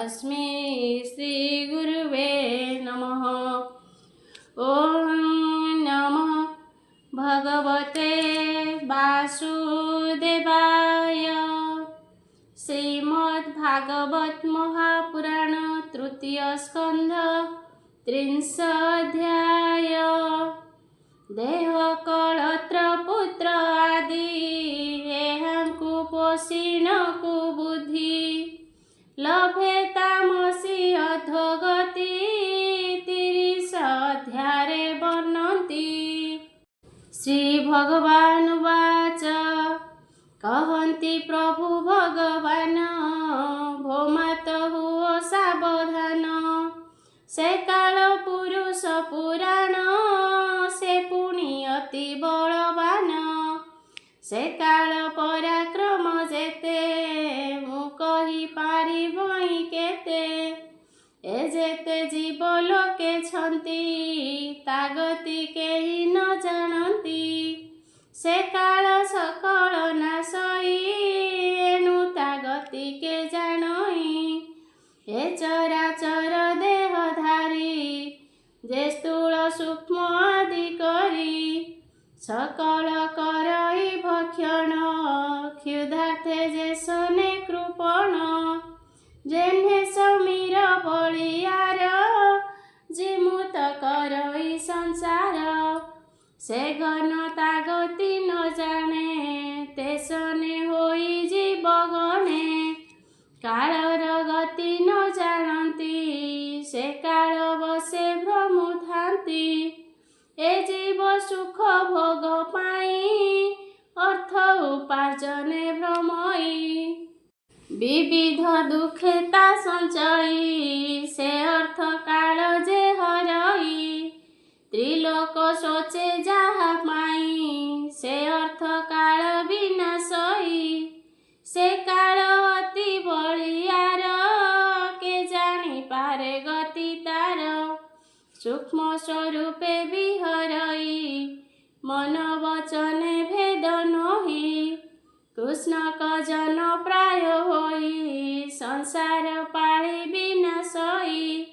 तस्मै श्रीगुरुवे नमः। ॐ नमः भगवते वासुदेवाय। श्रीमद्भागवत महापुराण तृतीय स्कंध 30 अध्याय। देह कलत्र पुत्र आदि एहांकु पोषिण को बुद्धि लभे तामसी अधोगति 30 अध्याये वर्णन्ति। श्री भगवान वाच कहन्ति प्रभु भगवान भोमात हुओ सावधान। से काल पुरुष पुराण से पुणी अति बलवान। से काल पराक्रम जेते मु कहि पारिबई केते। ए जेते जीव लोके छन्ति तागति केहि न जानन्ति। से काल सकल नाशई एणु तागति के जानई। ए चराचर देहधारी जे स्थूल सूक्ष्म आदि करी सकल करई भक्षण क्षुधार्थे जे सने कृपण। जेन्हे समीर बलियार जिमुत करई संसार। से घन तागति न जाने ते सने होई जीव गणे। कालर गति न जानती से काल बसे भ्रमु थांती। ए जीव सुख भोग पाई अर्थ उपार्जने भ्रमई। विविध दुखे ता संचयी से अर्थ काल जे हरई। त्रिलोक सोचे जाहा पाई से अर्थ काल विनाशई। से काल अति बलियार के जानी पारे गति तार। सूक्ष्म स्वरूपे विहरई मन वचने भेद नहि। कृष्ण कजन प्राय होई संसार पाळी विनाशई।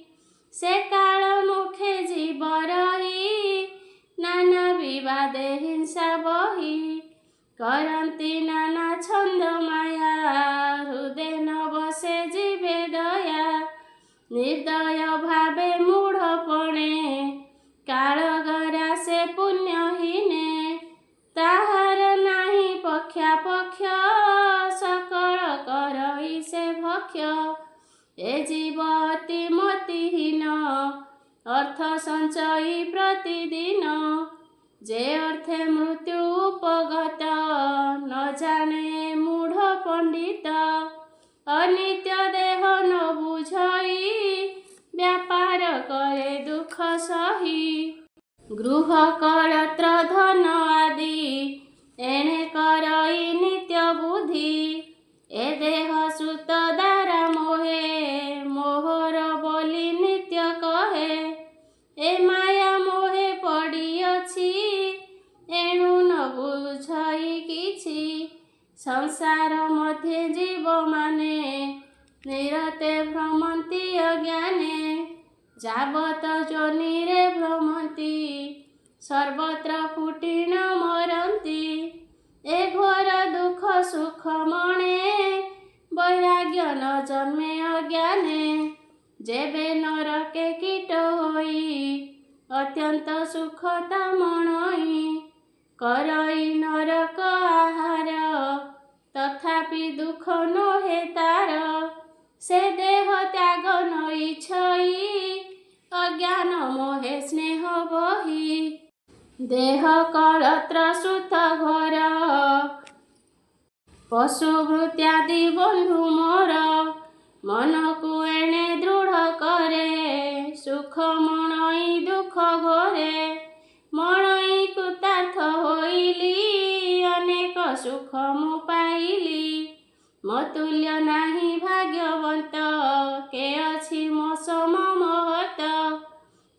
से काल मुखे जीव रही नाना विवादे हिंसा बही। करन्ति नाना छंद माया हृदय न बसे जीवे दया। निर्दय भावे मूढ़पणे कालगरा से पुण्यहीने। ताहार नाही पक्षापक्ष सकल करई से भक्ष। ए जीव अति मतिहीन अर्थ संचयी प्रतिदिन। जे अर्थे मृत्यु उपगत न जाने मूढ़ पंडित। अनित्य देह न बुझई व्यापार करे दुख सही। गृह कलत्र धन आदि एणे करई नित्य बुद्धि। ए देह सुत दारा मोहे मोहर बोली नित्य कहे। ए माया मोहे पड़ी अछि एणु न बुझई किछि। संसार मध्य जीव माने निरते भ्रमन्ति अज्ञाने। जावत जोनिरे भ्रमन्ति सर्वत्र फुटिन मरन्ति। ए घोर दुख सुख मणे वैराग्य न जन्मे अज्ञाने। जेबे नरके कीट होई अत्यंत सुखता मणई। करई नरक आहार तथापि दुख नोहे तार। से देह त्याग न इच्छई अज्ञान मोहे स्नेह बही। देह कलत्र सुत घर पशु भृत्यादि बंधु मोर। मन को एणे दृढ़ करे सुख मणई दुख घोरे। मणई कृतार्थ होइली अनेक सुख मु पाइली। मतुल्य नाही भाग्यवंत के अछि मो सम महत।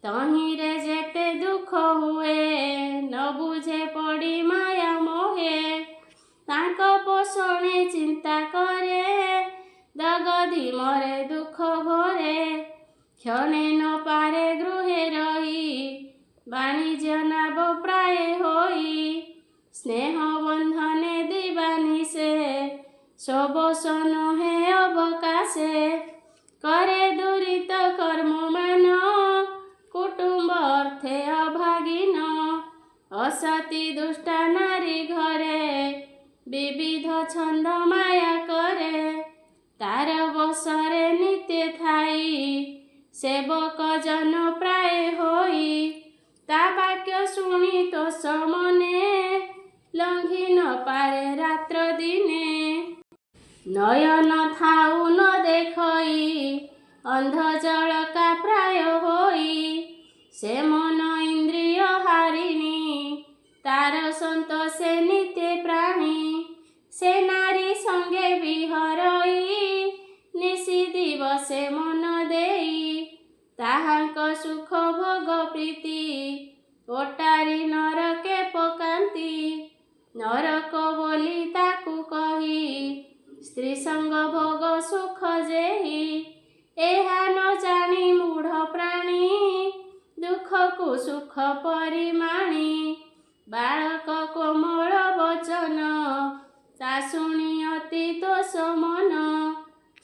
तहिरे जेते दुख हुए न बुझे पड़ी माया मोहे। तांको पोषणे चिंता करे दगद ଯଦି ମରେ ଦୁଃଖ ଘରେ କ୍ଷଣେ ନ ପାରେ ଗୃହେ ରହି ବାଣିଜ୍ୟ ନାବ ପ୍ରାୟ ହୋଇ ସ୍ନେହ ବନ୍ଧନେ ଦିବାନିଶେ ସବସ ନୁହେଁ ଅବକାଶେ करे दुरित कर्ममान कुटुम्ब अर्थे अभागिन असती दुष्टा नारी घरे विविध छंद माया करे तार बसरे नित्य थाई सेवक जन प्राय होई ता वाक्य शुणी तो समने लंघी न पारे रात्र दिने नयन थाउ न देखई अंध जलका प्राय होई से मन इंद्रिय हारिणी तार संतोषे नित्य प्राणी से नारी संगे विहरई निशि दिवसे मन देई ताहांक सुख भोग प्रीति ओटारी नरके पकांती नरक बोली ताकू कही स्त्री संग भोग सुख जेहि एहा न जानी मूढ़ प्राणी दुख को सुख परिमाणी बालक कोमल वचन ता शुणी अति दोष मन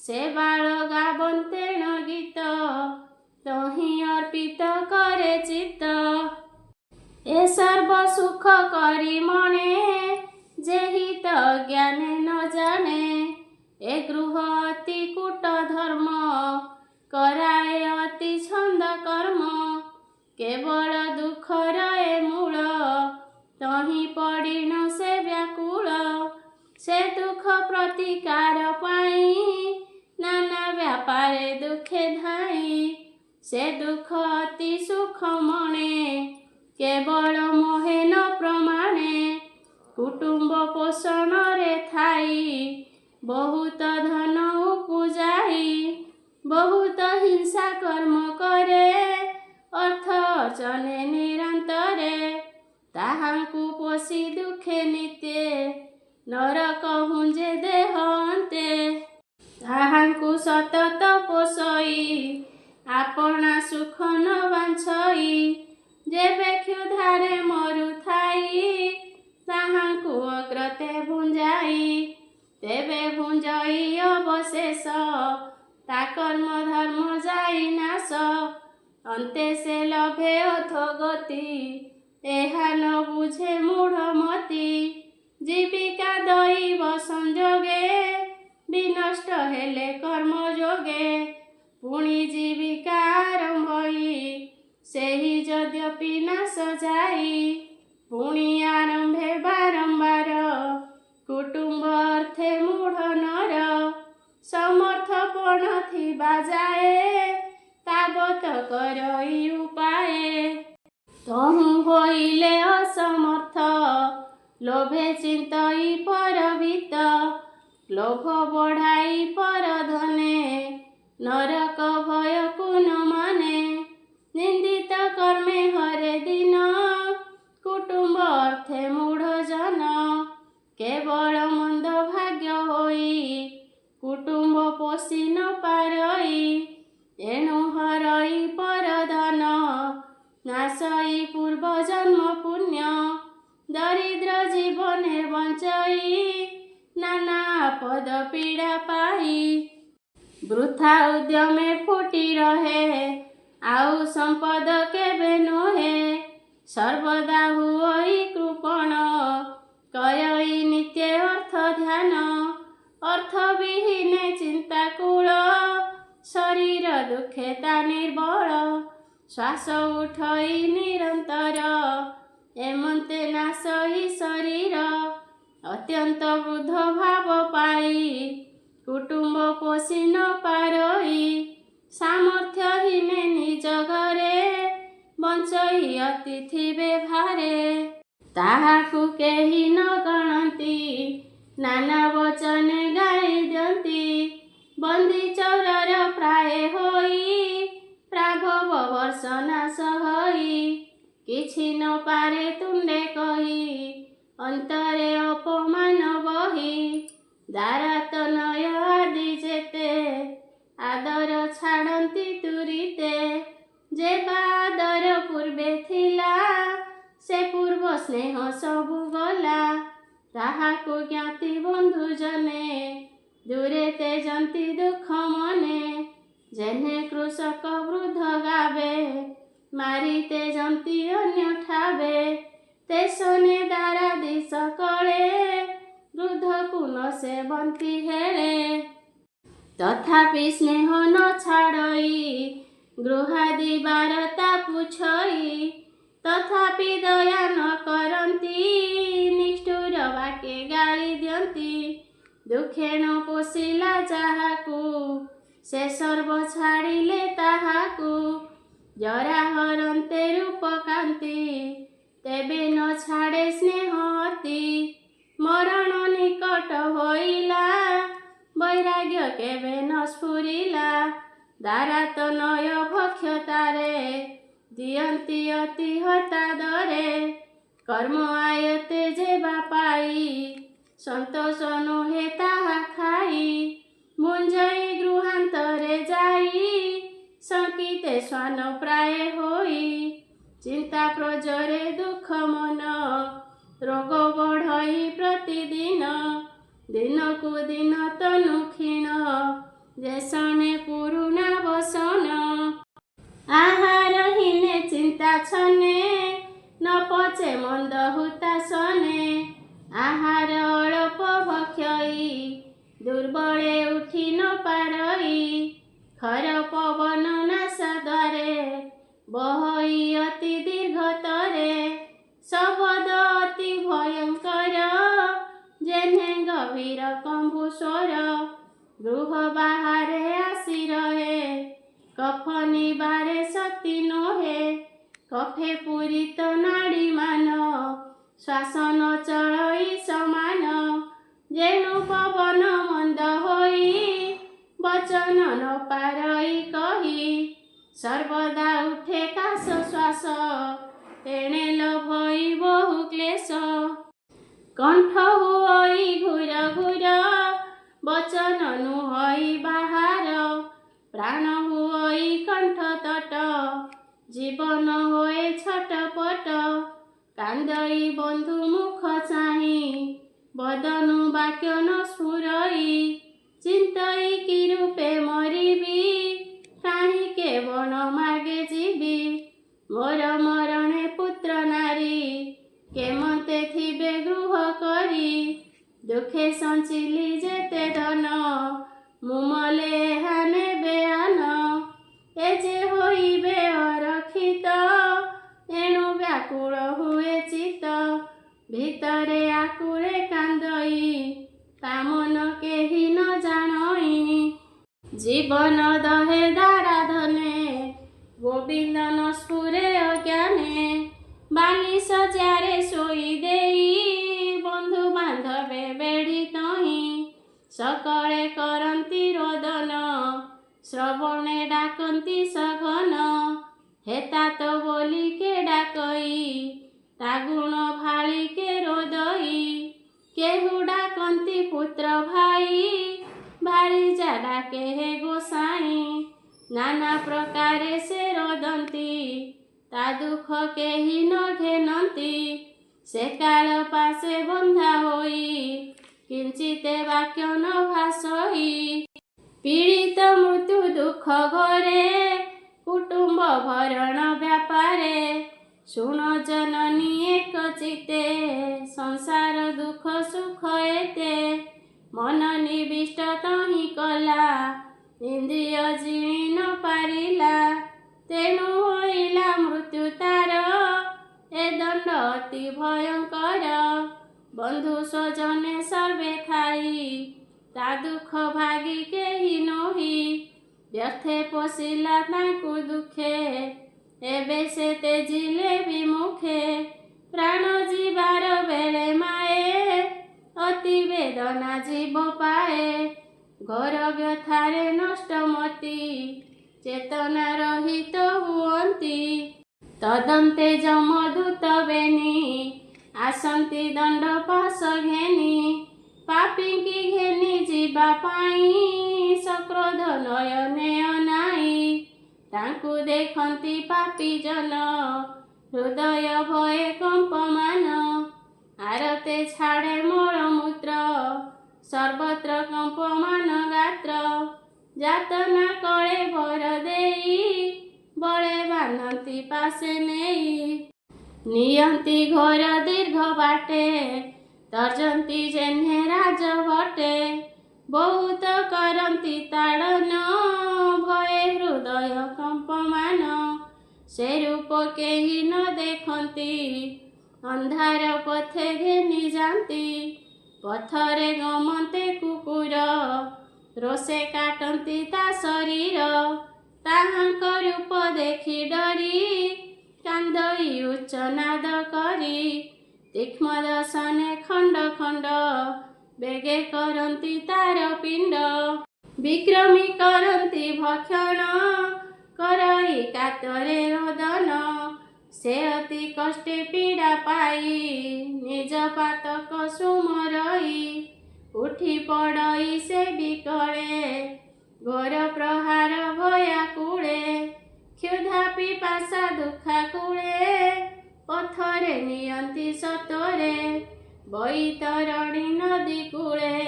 से बाल गावन्तेण गीत तहि अर्पित करे चित्त ए सर्व सुख करी मणे जेहि त ज्ञाने न जाने ए गृह अति कूट धर्म कराए अति छंद कर्म केवल दुख रहे मूल तहि पड़िन से व्याकुल से दुख प्रतिकार पाई नाना व्यापारे दुखे धाई से दुख अति सुख मणे केवल मोहे न प्रमाणे कुटुंब पोषण रे थाई बहुत धन उपजाई बहुत हिंसा कर्म करे अर्थ अर्चने निरंतरे ताहांकु पोषी दुखे नित्य नरक हुंजे देह अन्ते ताहांकु सतत पोषई आपना सुख न बांछई जेबे क्षुधारे मरु थाई ताहांकु अग्रते भुंजाई तेबे भुंजई अवशेष ता कर्म धर्म जाई नाश अन्ते से लभे अधोगति एहा न बुझे मूढ़ मति जीविका दैव संजोगे विनष्ट हेले कर्म जोगे पुणी जीविका आरंभई सेहि यद्यपि नाश जाई पुणी आरंभे बारंबार कुटुंब अर्थे मूढ़ नर समर्थपण थिबा जाए ताबत करई उपाय तहु होइले असमर्थ लोभे चिंतई परवित लोभ बढ़ाई पर धने नरक भय कुन माने निंदित कर्मे हरे दिन कुटुंब अर्थे मूढ़ जन केवल मंद भाग्य होई कुटुंब पोषी न पारई एणु हरई पर धन नाशई पूर्व जन्म पुण्य दरिद्र जीवने बंचई नाना पद पीड़ा पाई वृथा उद्यमे फुटी रहे आउ संपद केबे नोहे सर्वदा हुई कृपण कयई नित्य अर्थ ध्यान अर्थ विहीने चिंताकूल शरीर दुखेता निर्बल श्वास उठई निरंतर एमंते नाशई शरीर अत्यंत वृद्ध भाव पाई कुटुंब पोषी न पारई सामर्थ्यहीने निज घरे बंचई अतिथि व्यवहारे ताहाकु केही न गणती नाना वचने गाई दियंती बंदी चौरर प्राय होई प्राभव वर्ष नाश हई किछि न पारे तुंडे कही अंतरे अपमान बही दारात नय आदि जेते ଛାଡ଼ନ୍ତି ତୁରିତେ। ଯେ ବାଦର ପୂର୍ବେ ଥିଲା ସେ ପୂର୍ବ ସ୍ନେହ ସବୁ ଗଲା। ତାହାକୁ ଜ୍ଞାତି ବନ୍ଧୁ ଜନେ ଦୂରେ ତେଜନ୍ତି ଦୁଃଖ ମନେ। ଯେହ୍ନେ କୃଷକ ବୃଦ୍ଧ ଗାବେ ମାରି ତେଜନ୍ତି ଅନ୍ୟ ଠାବେ। ତେସନେ ଦାରା ଦିଶ କଳେ ବୃଦ୍ଧକୁ ନ ସେବନ୍ତି ହେଳେ। ତଥାପି ସ୍ନେହ ନ ଛାଡ଼ଇ ଗୃହାଦି ବାରତା ପୁଛଇ। ତଥାପି ଦୟା ନ କରନ୍ତି ନିଷ୍ଠୁର ବାକେ ଗାଳି ଦିଅନ୍ତି। ଦୁଃଖେଣ ପୋଷିଲା ଯାହାକୁ ସେ ସର୍ବ ଛାଡ଼ିଲେ ତାହାକୁ। ଜରା ହରନ୍ତେ ରୂପ କାନ୍ତି ତେବେ ନ ଛାଡ଼େ ସ୍ନେହ ଅତି। ମରଣ ନିକଟ ହୋଇଲା ବୈରାଗ୍ୟ କେବେ ନ ସ୍ଫୁରିଲା। ଦାରା ତନୟ ଭକ୍ଷତାରେ ଦିଅନ୍ତି ଅତି ହତାଦରେ। କର୍ମ ଆୟତେ ଯେବା ପାଇ ସନ୍ତୋଷ ନୁହେଁ ତାହା ଖାଇ। ମୁଞ୍ଜଇ ଗୃହାନ୍ତରେ ଯାଇ ଶଙ୍କିତେ ଶ୍ୱାନ ପ୍ରାୟ ହୋଇ। ଚିନ୍ତା ପ୍ରଜରେ ଦୁଃଖ ମନ ରୋଗ ବଢ଼ଇ ପ୍ରତିଦିନ। ଦିନକୁ ଦିନ ତନୁ କ୍ଷୀଣ ଯେସନେ ପୁରୁଣା ବସନ। ଆହାର ହୀନେ ଚିନ୍ତା ଛନେ ନ ପଚେ ମନ୍ଦ ହୁତାସନେ। ଆହାର ଅଳପ ଭକ୍ଷଇ ଦୁର୍ବଳେ ଉଠି ନ ପାରଇ। ଖର ପବନ ନାଶ ଦ୍ୱାରେ ବହଇ ଅତି ଦୀର୍ଘତରେ। ଶବଦ ଅତି ଭୟଙ୍କର ଯେହ୍ନେ ଗଭୀର କମ୍ଭୂସ୍ୱର। ଗୃହ ବାହାରେ ଆସି ରହେ କଫ ନିବାରେ ଶକ୍ତି ନୋହେ। କଫେ ପୂରିତ ନାଡ଼ିମାନ ଶ୍ୱାସ ନ ଚଳଇ ସମାନ। ଯେଣୁ ପବନ ମନ୍ଦ ହୋଇ ବଚନ ନ ପାରଇ କହି। ସର୍ବଦା ଉଠେ କାଶ ଶ୍ୱାସ ତେଣେ ଲୋଭଇ ବହୁ କ୍ଲେଶ। କଣ୍ଠ ହୁଅଇ ଘୁର ଘୁର ବଚନ ନୁହଇ ବାହାର। ପ୍ରାଣ ହୁଅଇ କଣ୍ଠ ତଟ ଜୀବନ ହୋଏ ଛଟପଟ। କାନ୍ଦଇ ବନ୍ଧୁ ମୁଖ ଚାହିଁ ବଦନୁ ବାକ୍ୟ ନ ସ୍ଫୁରଇ। ଚିନ୍ତଇ କି ରୂପେ ମରିବି କାହିଁକେ ବଣ ମାର୍ଗେ ଯିବି। ମୋର ମରଣେ ପୁତ୍ର ନାରୀ କେମତେ ଥିବେ ଗୃହ କରି। ଦୁଃଖେ ସଞ୍ଚିଲି ଯେତେ ଧନ ମୁଁ ମଲେ ଏହା ନେବେ ଆନ। ଏ ଯେ ହୋଇବେ ଅରକ୍ଷିତ ଏଣୁ ବ୍ୟାକୁଳ ହୁଏ ଚିତ୍ତ। ଭିତରେ ଆକୁଳେ କାନ୍ଦଇ ତା ମନ କେହି ନ ଜାଣଇ। ଜୀବନ ଦହେ ଦାରାଧନେ ଗୋବିନ୍ଦ ନ ସ୍ଫୁରେ ଅଜ୍ଞାନେ। ବାଲି ଶଯ୍ୟାରେ ଶୋଇ ଦେଇ ବନ୍ଧୁ ବାନ୍ଧବେ ବେଢ଼ି ତହିଁ। ସକଳେ କରନ୍ତି ରୋଦନ ଶ୍ରବଣେ ଡାକନ୍ତି ସଘନ। ହେତା ତ ବୋଲି କେ ଡାକଇ ତା ଗୁଣ ଭାଳି କେ ରୋଦଇ। କେହୁ ଡାକନ୍ତି ପୁତ୍ର ଭାଇ ଭାଳିଜା ଡାକେ ହେ ଗୋସାଇଁ। ନାନା ପ୍ରକାରେ ସେ ରୋଦନ୍ତି ତା ଦୁଃଖ କେହି ନ ଘେନନ୍ତି। ସେ କାଳ ପାଶେ ବନ୍ଧା ହୋଇ କିଞ୍ଚିତେ ବାକ୍ୟ ନ ଭାଷଇ। ପୀଡ଼ିତ ମୃତ୍ୟୁ ଦୁଃଖ ଘରେ କୁଟୁମ୍ବ ଭରଣ ବ୍ୟାପାରେ। ଶୁଣ ଜନନୀ ଏକ ଚିତ୍ତେ ସଂସାର ଦୁଃଖ ସୁଖ ଏତେ। ମନ ନିବିଷ୍ଟ ତହିଁ କଲା ଇନ୍ଦ୍ରିୟ ଜିଣି ନ ପାରିଲା। ତେଣୁ ହୋଇଲା ମୃତ୍ୟୁ ତାର ଏ ଦଣ୍ଡ ଅତି ଭୟଙ୍କର। ବନ୍ଧୁ ସ୍ୱଜନେ ସର୍ବେ ଥାଇ ତା ଦୁଃଖ ଭାଗି କେହି ନୋହି। ବ୍ୟର୍ଥେ ପୋଷିଲା ତାଙ୍କୁ ଦୁଃଖେ ଏବେ ସେ ତେଜିଲେ ବିମୁଖେ। ପ୍ରାଣ ଯିବାର ବେଳେ ମାଏ ଅତି ବେଦନା ଜୀବ ପାଏ। ଘୋର ବ୍ୟଥାରେ ନଷ୍ଟ ମତି ଚେତନା ରହିତ ହୁଅନ୍ତି। ତଦନ୍ତେ ଯମଦୂତ ବେନି ଆସନ୍ତି ଦଣ୍ଡ ପାଶ ଘେନି। ପାପୀଙ୍କି ଘେନି ଯିବା ପାଇଁ ସକ୍ରୋଧ ନୟନେ ଅନାଇ। ତାଙ୍କୁ ଦେଖନ୍ତି ପାପୀ ଜନ ହୃଦୟ ଭଏ କମ୍ପମାନ ଆରତେ ଛାଡ଼େ ମଳମୂତ୍ର ସର୍ବତ୍ର କମ୍ପମାନ ଗାତ୍ର ଯାତନା କଳେ ଭର ଦେଇ ବଳେ ବାନ୍ଧନ୍ତି ପାଶେ ନେଇ ନିଅନ୍ତି ଘୋର ଦୀର୍ଘ ବାଟେ ତର୍ଜନ୍ତି ଯେହ୍ନେ ରାଜ ଭଟେ ବହୁତ କରନ୍ତି ତାଡ଼ନ ଭଏ ହୃଦୟ କମ୍ପମାନ ସେ ରୂପ କେହି ନ ଦେଖନ୍ତି ଅନ୍ଧାର ପଥେ ଘେନି ଯାନ୍ତି ପଥରେ ଗମନ୍ତେ କୁକୁର ରୋଷେ କାଟନ୍ତି ତା ଶରୀର ତାହାଙ୍କ ରୂପ ଦେଖି ଡରି କାନ୍ଦଇ ଉଚ୍ଚ ନାଦ କରି ତୀକ୍ଷ୍ମ ଦର୍ଶନେ ଖଣ୍ଡ ଖଣ୍ଡ ବେଗେ କରନ୍ତି ତାର ପିଣ୍ଡ ବିକ୍ରମୀ କରନ୍ତି ଭକ୍ଷଣ କରଇ କାତରେ ରୋଦନ ସେ ଅତି କଷ୍ଟେ ପୀଡ଼ା ପାଇ ନିଜ ପାତକ ସୁମରଇ ଉଠି ପଡ଼ଇ ସେ ବିକଳେ ଘୋର ପ୍ରହାର ଭୟାକୁଳେ କ୍ଷୁଧା ପିପାସା ଦୁଃଖାକୁଳେ ପଥରେ ନିଅନ୍ତି ସତରେ ବୈତରଣୀ ନଦୀ କୂଳେ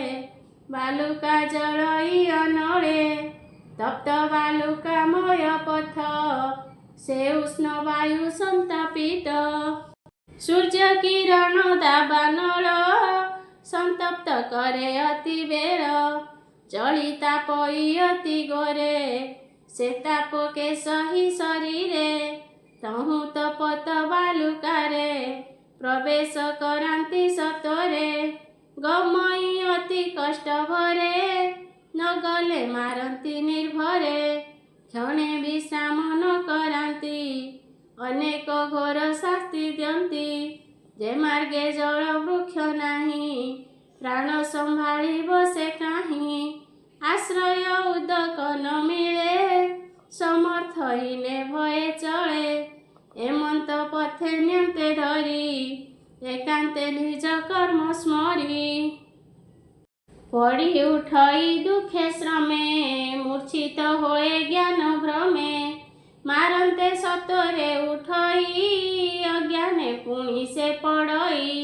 ବାଲୁକା ଜଳଇ ଅନଳେ ତପ୍ତ ବାଲୁକାମୟ ପଥ ସେ ଉଷ୍ଣ ବାୟୁ ସନ୍ତାପିତ ସୂର୍ଯ୍ୟ କିରଣ ଦାବାନଳ ସନ୍ତପ୍ତ କରେ ଅତି ବେଳ ଜଳି ତାପଇ ଅତି ଗୋରେ ସେ ତାପ କେ ସହି ଶରୀରେ ତହୁଁ ତପତ ବାଲୁକାରେ ପ୍ରବେଶ କରାନ୍ତି ସତରେ ଗମଇ ଅତି କଷ୍ଟ ଭରେ ନ ଗଲେ ମାରନ୍ତି ନିର୍ଭରେ କ୍ଷଣେ ବିଶ୍ରାମ ନ କରାନ୍ତି ଅନେକ ଘୋର ଶାସ୍ତି ଦିଅନ୍ତି ଯେ ମାର୍ଗେ ଜଳ ବୃକ୍ଷ ନାହିଁ ପ୍ରାଣ ସମ୍ଭାଳିବ ସେ କାହିଁ ଆଶ୍ରୟ ଉଦକ ନ ମିଳେ ସମର୍ଥ ହୀନେ ଭଏ ଚଳେ ଏମନ୍ତ ପଥେ ନିୟନ୍ତେ ଧରି ଏକାନ୍ତେ ନିଜ କର୍ମ ସ୍ମରି ପଡ଼ି ଉଠଇ ଦୁଃଖେ ଶ୍ରମେ ମୂର୍ଚ୍ଛିତ ହୋଏ ଜ୍ଞାନ ଭ୍ରମେ ମାରନ୍ତେ ସତରେ ଉଠଇ ଅଜ୍ଞାନେ ପୁଣି ସେ ପଡ଼ଇ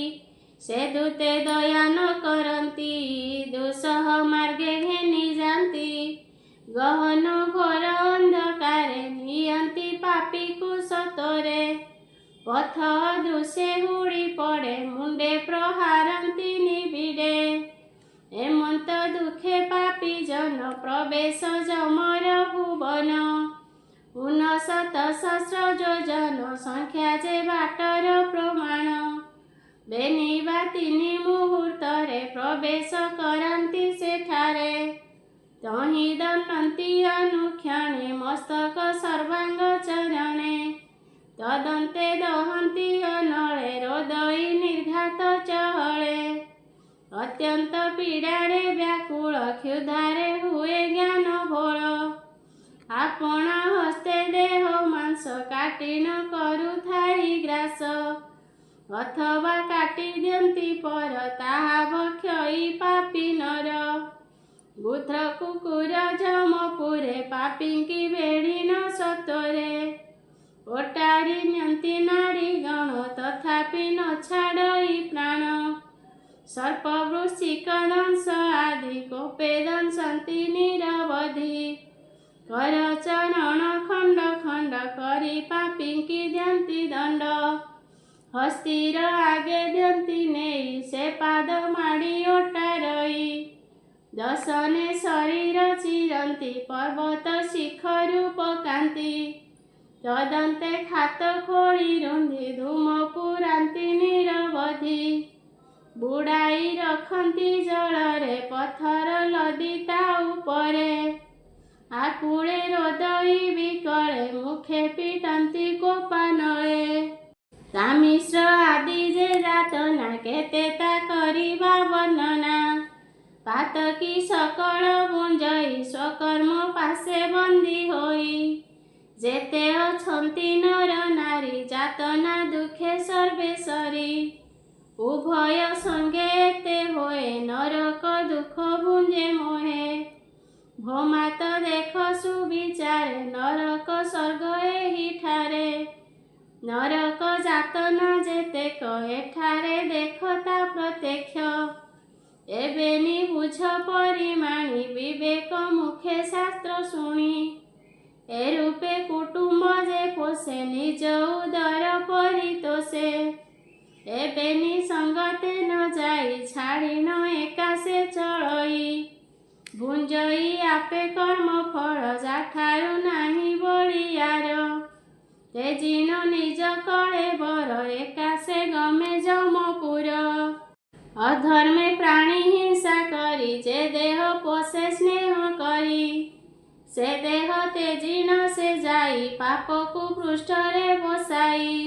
ସେ ଦୂତେ ଦୟା ନ କରନ୍ତି ଦୁଃସହ ମାର୍ଗେ ଘେନି ଯାନ୍ତି ଗହନ ଘୋର ଅନ୍ଧକାରେ ନିଅନ୍ତି ପାପୀକୁ ସତରେ ପଥ ଦୃଶ୍ୟେ ହୁଡ଼ି ପଡ଼େ ମୁଣ୍ଡେ ପ୍ରହାରନ୍ତି ନିବିଡ଼େ ଏମନ୍ତ ଦୁଃଖେ ପାପୀ ଜନ ପ୍ରବେଶ ଯମର ଭୁବନ 59 ଯୋଜନ ସଂଖ୍ୟା ଯେ ବାଟର ପ୍ରମାଣ ବେନିବା 3 ମୁହୂର୍ତ୍ତରେ ପ୍ରବେଶ କରନ୍ତି ସେଠାରେ ତହିଁ ଦଣ୍ଡନ୍ତି ଅନୁକ୍ଷଣେ ମସ୍ତକ ସର୍ବାଙ୍ଗ ଚରଣେ ତଦନ୍ତେ ଦହନ୍ତି ଅନଳେ ରୋଦଇ ନିର୍ଘାତ ଚହଳେ ଅତ୍ୟନ୍ତ ପୀଡ଼ାରେ ବ୍ୟାକୁଳ କ୍ଷୁଧାରେ ହୁଏ ଜ୍ଞାନ ଭୋଳ ଆପଣା ହସ୍ତେ ଦେହ ମାଂସ କାଟି ନ କରୁଥାଇ ଗ୍ରାସ ଅଥବା କାଟି ଦିଅନ୍ତି ପର ତାହା ଭକ୍ଷଇ ପାପୀ ନର ବୁଦ୍ଧ କୁକୁର ଯମପୁରେ ପାପୀଙ୍କି ବେଢ଼ି ନ ସତରେ ଓଟାରି ନିଅନ୍ତି ନାରୀ ଗଣ ତଥାପି ନ ଛାଡ଼ଇ ପ୍ରାଣ ସର୍ପ ବୃଶ୍ଚିକ ଦଂଶ ଆଦି କୋପେ ଦଂଶନ୍ତି ନିରବଧି କର ଚରଣ ଖଣ୍ଡ ଖଣ୍ଡ କରି ପାପୀଙ୍କି ଦିଅନ୍ତି ଦଣ୍ଡ ହସ୍ତିର ଆଗେ ଦିଅନ୍ତି ନେଇ ସେ ପାଦ ମାଡ଼ି ଓଟାରଇ ଦଶନେ ଶରୀର ଚିରନ୍ତି ପର୍ବତ ଶିଖରୁ ପକାନ୍ତି ତଦନ୍ତେ ଖାତ ଖୋଳି ରୁନ୍ଧି ଧୂମ ପୁରାନ୍ତି ନିରବଧି ବୁଡ଼ାଇ ରଖନ୍ତି ଜଳରେ ପଥର ଲଦି ତା ଉପରେ ଆକୁଳେ ରୋଦଇ ବିକଳେ ମୁଖେ ପିଟନ୍ତି କୋପାନଳେ ତାମିଶ୍ର ଆଦି ଯେ ଯାତନା କେତେ ତା କରିବା ବର୍ଣ୍ଣନା ପାତକୀ ସକଳ ଗୁଞ୍ଜଇ ସ୍ୱକର୍ମ ପାଶେ ବନ୍ଦୀ ହୋଇ ଯେତେ ଅଛନ୍ତି ନର ନାରୀ ଯାତନା ଦୁଃଖେ ସର୍ବେଶ୍ୱରୀ ଉଭୟ ସଙ୍ଗେ ଏତେ ହୋଏ ନରକ ଦୁଃଖ ଭୁଞ୍ଜେ ମୋହେ ଭୋମାତ ଦେଖ ସୁବିଚାର ठारे नरक स्वर्ग एही ठारे नरक जातना जेतेक एठारे देखता प्रत्यक्ष एबेनी बुझ परिमाणी विवेक मुखे शास्त्र शुणी ए रूपे कुटुंब जे पोषे निज उदर परितोषे एबेनी संगते न जाई छाड़ी न एकासे चलई भुंजई आपे कर्म फल जाठारु नाही बड़ियार तेजिन निज कळे बर एकासे गमे जमपुर अधर्मे प्राणी हिंसा करी जे देह पोषे स्नेह करी से देह तेजिन से जाई पाप को पृष्ठरे बसाई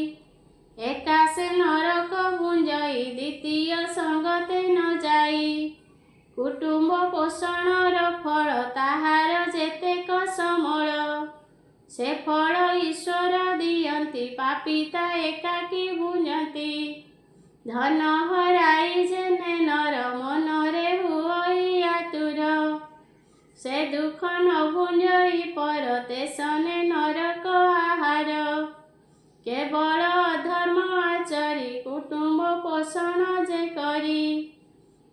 एकासे नरक भुंजई द्वितीय संगते न जाई कुटुंब पोषणर फल ताहार जेतेक समल से फल ईश्वर दियंती पापिता एकाकी भुंजती धन हराई जेने नर मनरे हुई आतुर से दुख न भुंजई पर तेसने नरक आहार केवल अधर्म आचरी कुटुंब पोषण जे करी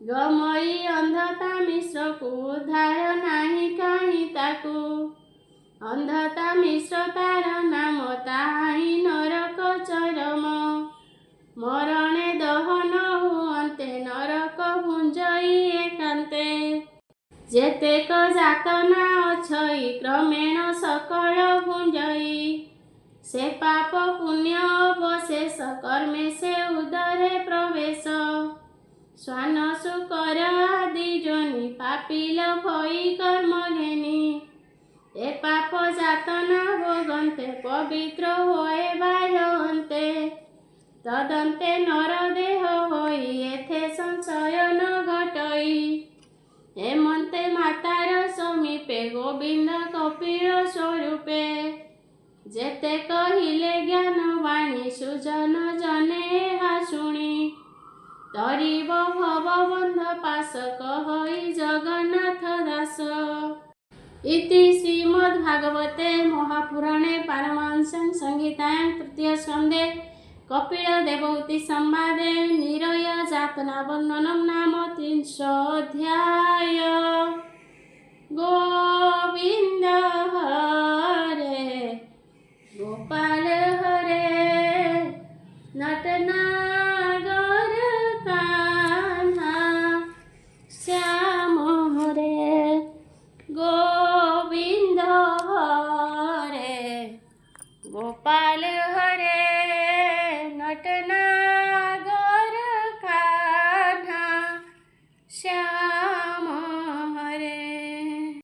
गमई अंधता मिश्र को उद्धार नाही काहि ताकू अंधता मिश्र तार नाम ताहि नरक चरम मरणे दहन हुअन्ते नरक भुंजई एकान्ते जेतेक जातना अछई क्रमेण सकल भुंजई से पाप पुण्य अवशेष कर्मे से उदरे प्रवेश स्वान शुकर आदि जोनि पापिल भई कर्म घेनी ए पाप जातना भोगन्ते पवित्र होए बाह्य अन्ते तदन्ते नर देह होई एथे संशय न घटई हेमन्ते मातार समीपे गोविंद कपिल स्वरूपे जेते कहिले ज्ञान वाणी सुजन जने हा शुणी तरीब भव बंध पास कहई जगन्नाथ दास इति श्रीमद्भागवते महापुराणे पारमहंस्यां संहितायां तृतीय स्कन्धे कपिल देवहूति संवादे निरय जातना वर्णनं नाम 300 गोविंद हरे गोपाल हरे नटनागर कान्हा श्याम हरे गोविंद